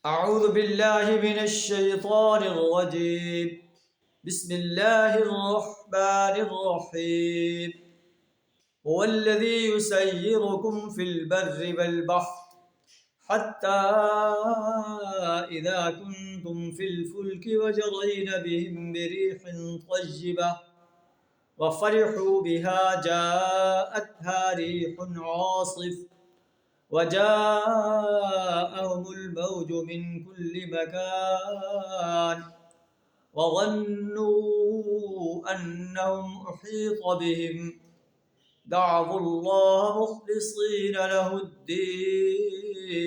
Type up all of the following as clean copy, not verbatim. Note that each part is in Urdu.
اعوذ باللہ من الشیطان الرجیم بسم اللہ الرحمن الرحیم هو الذی یسیرکم فی البر والبحر حتی اذا کنتم فی الفلک وجرین بهم بريح طیبہ وفرحوا بها جاءتها ريح عاصف وجاءهم الموج من كل مكان وظنوا أنهم أحيط بهم دعوا الله مخلصين له الدين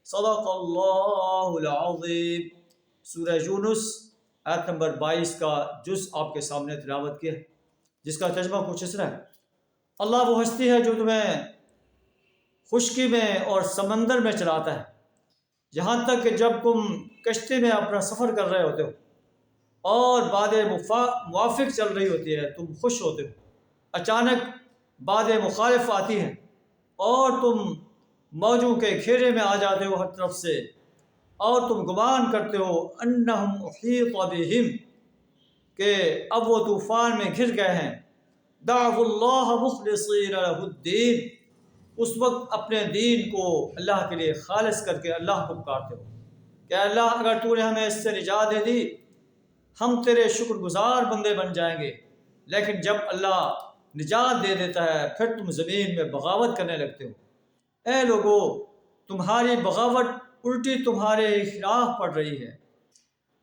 صدق اللہ العظیم۔ سورہ یونس آیت نمبر 22 کا جز آپ کے سامنے تلاوت کیا ہے، جس کا ترجمہ کچھ اس طرح ہے: اللہ وہ ہستی ہے جو تمہیں خشکی میں اور سمندر میں چلاتا ہے، یہاں تک کہ جب تم کشتی میں اپنا سفر کر رہے ہوتے ہو اور باد موافق چل رہی ہوتی ہے، تم خوش ہوتے ہو، اچانک باد مخالف آتی ہے اور تم موجوں کے گھیرے میں آ جاتے ہو ہر طرف سے، اور تم گمان کرتے ہو انہم احیط بہم کہ اب وہ طوفان میں گھر گئے ہیں، دعوا اللہ مخلصین لہ الدین، اس وقت اپنے دین کو اللہ کے لیے خالص کر کے اللہ کو پکارتے ہو کہ اللہ اگر تو نے ہمیں اس سے نجات دے دی ہم تیرے شکر گزار بندے بن جائیں گے، لیکن جب اللہ نجات دے دیتا ہے پھر تم زمین میں بغاوت کرنے لگتے ہو۔ اے لوگو، تمہاری بغاوت الٹی تمہارے خلاف پڑ رہی ہے،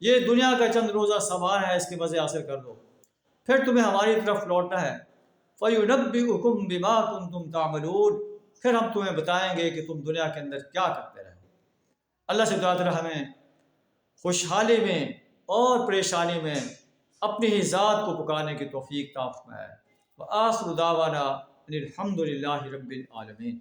یہ دنیا کا چند روزہ سامان ہے، اس کے مزے حاصل کر لو، پھر تمہیں ہماری طرف لوٹنا ہے۔ فَيُنَبِّئُكُم بِمَا كُنتُمْ تَعْمَلُونَ، پھر ہم تمہیں بتائیں گے کہ تم دنیا کے اندر کیا کرتے رہے۔ اللہ سے دعا کریں ہمیں خوشحالی میں اور پریشانی میں اپنی ہی ذات کو پکارنے کی توفیق عطا فرمائے۔ وآخر دعوانا ان الحمد للہ رب العالمین۔